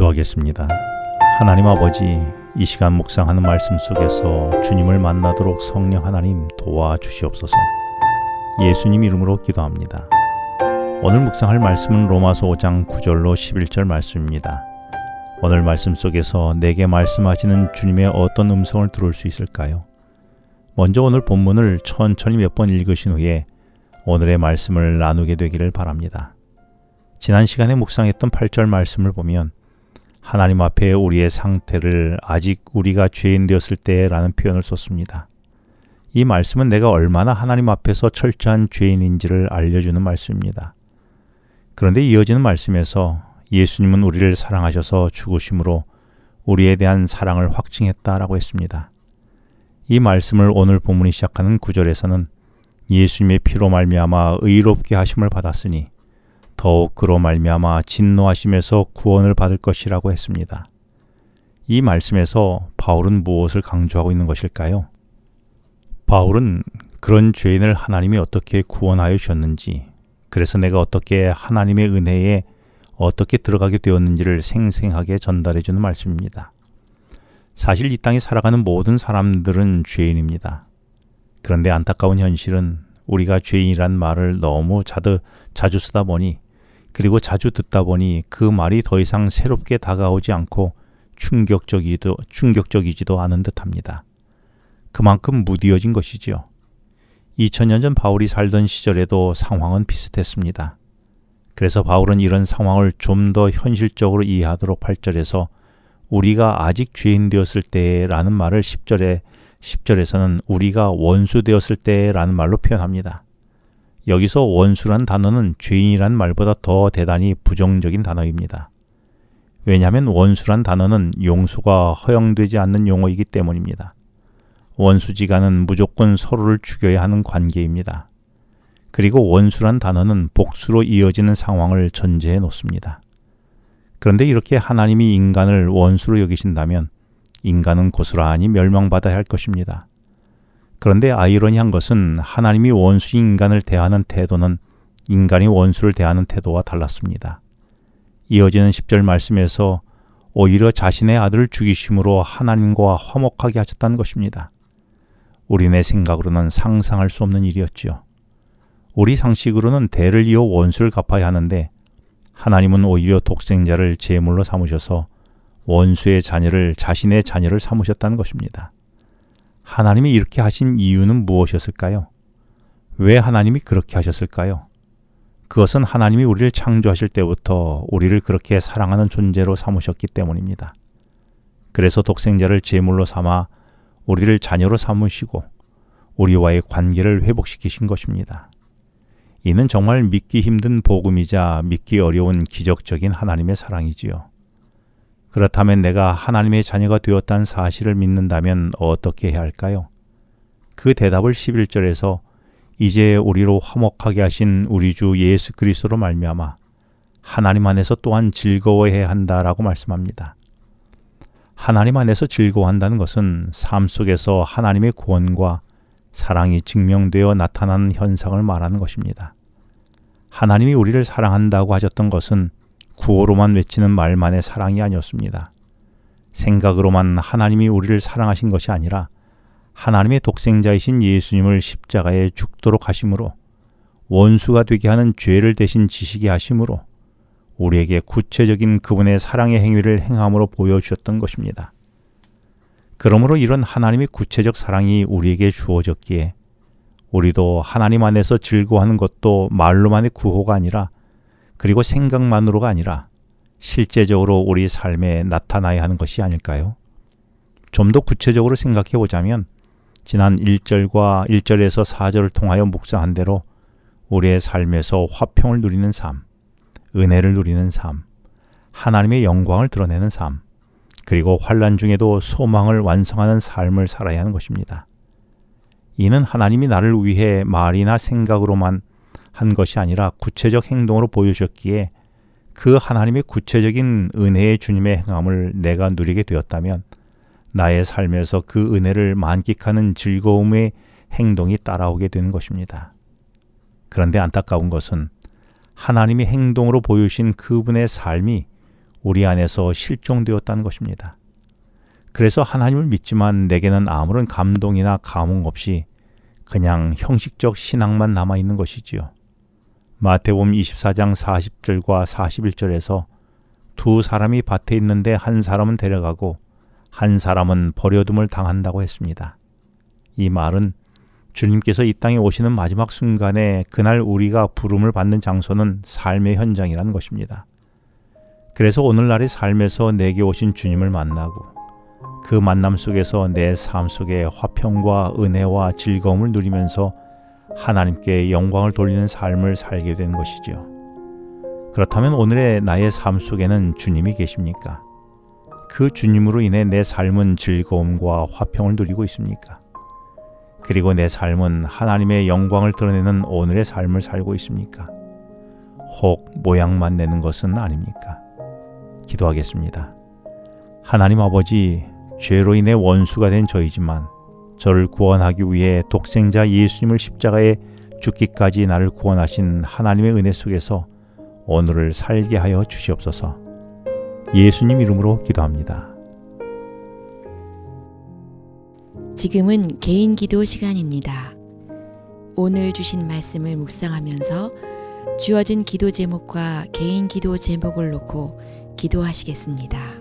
기도하겠습니다. 하나님 아버지, 이 시간 묵상하는 말씀 속에서 주님을 만나도록 성령 하나님 도와주시옵소서. 예수님 이름으로 기도합니다. 오늘 묵상할 말씀은 로마서 5장 9절로 11절 말씀입니다. 오늘 말씀 속에서 내게 말씀하시는 주님의 어떤 음성을 들을 수 있을까요? 먼저 오늘 본문을 천천히 몇 번 읽으신 후에 오늘의 말씀을 나누게 되기를 바랍니다. 지난 시간에 묵상했던 8절 말씀을 보면 하나님 앞에 우리의 상태를 아직 우리가 죄인 되었을 때라는 표현을 썼습니다. 이 말씀은 내가 얼마나 하나님 앞에서 철저한 죄인인지를 알려주는 말씀입니다. 그런데 이어지는 말씀에서 예수님은 우리를 사랑하셔서 죽으심으로 우리에 대한 사랑을 확증했다라고 했습니다. 이 말씀을 오늘 본문이 시작하는 9절에서는 예수님의 피로 말미암아 의롭게 하심을 받았으니 더욱 그로 말미암아 진노하심에서 구원을 받을 것이라고 했습니다. 이 말씀에서 바울은 무엇을 강조하고 있는 것일까요? 바울은 그런 죄인을 하나님이 어떻게 구원하여 주셨는지, 그래서 내가 어떻게 하나님의 은혜에 어떻게 들어가게 되었는지를 생생하게 전달해 주는 말씀입니다. 사실 이 땅에 살아가는 모든 사람들은 죄인입니다. 그런데 안타까운 현실은 우리가 죄인이란 말을 너무 자주 쓰다 보니, 그리고 자주 듣다 보니 그 말이 더 이상 새롭게 다가오지 않고 충격적이지도 않은 듯합니다. 그만큼 무디어진 것이지요. 2000년 전 바울이 살던 시절에도 상황은 비슷했습니다. 그래서 바울은 이런 상황을 좀 더 현실적으로 이해하도록 8절에서 우리가 아직 죄인 되었을 때라는 말을 10절에서는 우리가 원수 되었을 때라는 말로 표현합니다. 여기서 원수란 단어는 죄인이란 말보다 더 대단히 부정적인 단어입니다. 왜냐하면 원수란 단어는 용서가 허용되지 않는 용어이기 때문입니다. 원수지간은 무조건 서로를 죽여야 하는 관계입니다. 그리고 원수란 단어는 복수로 이어지는 상황을 전제해 놓습니다. 그런데 이렇게 하나님이 인간을 원수로 여기신다면 인간은 고스란히 멸망받아야 할 것입니다. 그런데 아이러니한 것은 하나님이 원수인 인간을 대하는 태도는 인간이 원수를 대하는 태도와 달랐습니다. 이어지는 10절 말씀에서 오히려 자신의 아들을 죽이심으로 하나님과 화목하게 하셨다는 것입니다. 우리네 생각으로는 상상할 수 없는 일이었지요. 우리 상식으로는 대를 이어 원수를 갚아야 하는데 하나님은 오히려 독생자를 제물로 삼으셔서 원수의 자녀를 자신의 자녀를 삼으셨다는 것입니다. 하나님이 이렇게 하신 이유는 무엇이었을까요? 왜 하나님이 그렇게 하셨을까요? 그것은 하나님이 우리를 창조하실 때부터 우리를 그렇게 사랑하는 존재로 삼으셨기 때문입니다. 그래서 독생자를 제물로 삼아 우리를 자녀로 삼으시고 우리와의 관계를 회복시키신 것입니다. 이는 정말 믿기 힘든 복음이자 믿기 어려운 기적적인 하나님의 사랑이지요. 그렇다면 내가 하나님의 자녀가 되었다는 사실을 믿는다면 어떻게 해야 할까요? 그 대답을 11절에서 이제 우리로 화목하게 하신 우리 주 예수 그리스도로 말미암아 하나님 안에서 또한 즐거워해야 한다라고 말씀합니다. 하나님 안에서 즐거워한다는 것은 삶 속에서 하나님의 구원과 사랑이 증명되어 나타나는 현상을 말하는 것입니다. 하나님이 우리를 사랑한다고 하셨던 것은 구호로만 외치는 말만의 사랑이 아니었습니다. 생각으로만 하나님이 우리를 사랑하신 것이 아니라 하나님의 독생자이신 예수님을 십자가에 죽도록 하심으로 원수가 되게 하는 죄를 대신 지시게 하심으로 우리에게 구체적인 그분의 사랑의 행위를 행함으로 보여주셨던 것입니다. 그러므로 이런 하나님의 구체적 사랑이 우리에게 주어졌기에 우리도 하나님 안에서 즐거워하는 것도 말로만의 구호가 아니라 그리고 생각만으로가 아니라 실제적으로 우리 삶에 나타나야 하는 것이 아닐까요? 좀 더 구체적으로 생각해 보자면 지난 1절에서 4절을 통하여 묵상한 대로 우리의 삶에서 화평을 누리는 삶, 은혜를 누리는 삶, 하나님의 영광을 드러내는 삶, 그리고 환난 중에도 소망을 완성하는 삶을 살아야 하는 것입니다. 이는 하나님이 나를 위해 말이나 생각으로만 한 것이 아니라 구체적 행동으로 보여주셨기에 그 하나님의 구체적인 은혜의 주님의 행함을 내가 누리게 되었다면 나의 삶에서 그 은혜를 만끽하는 즐거움의 행동이 따라오게 되는 것입니다. 그런데 안타까운 것은 하나님이 행동으로 보여주신 그분의 삶이 우리 안에서 실종되었다는 것입니다. 그래서 하나님을 믿지만 내게는 아무런 감동이나 감흥 없이 그냥 형식적 신앙만 남아있는 것이지요. 마태복음 24장 40절과 41절에서 두 사람이 밭에 있는데 한 사람은 데려가고 한 사람은 버려둠을 당한다고 했습니다. 이 말은 주님께서 이 땅에 오시는 마지막 순간에 그날 우리가 부름을 받는 장소는 삶의 현장이라는 것입니다. 그래서 오늘날의 삶에서 내게 오신 주님을 만나고 그 만남 속에서 내 삶 속에 화평과 은혜와 즐거움을 누리면서 하나님께 영광을 돌리는 삶을 살게 된 것이죠. 그렇다면 오늘의 나의 삶 속에는 주님이 계십니까? 그 주님으로 인해 내 삶은 즐거움과 화평을 누리고 있습니까? 그리고 내 삶은 하나님의 영광을 드러내는 오늘의 삶을 살고 있습니까? 혹 모양만 내는 것은 아닙니까? 기도하겠습니다. 하나님 아버지, 죄로 인해 원수가 된 저이지만 저를 구원하기 위해 독생자 예수님을 십자가에 죽기까지 나를 구원하신 하나님의 은혜 속에서 오늘을 살게 하여 주시옵소서. 예수님 이름으로 기도합니다. 지금은 개인 기도 시간입니다. 오늘 주신 말씀을 묵상하면서 주어진 기도 제목과 개인 기도 제목을 놓고 기도하시겠습니다.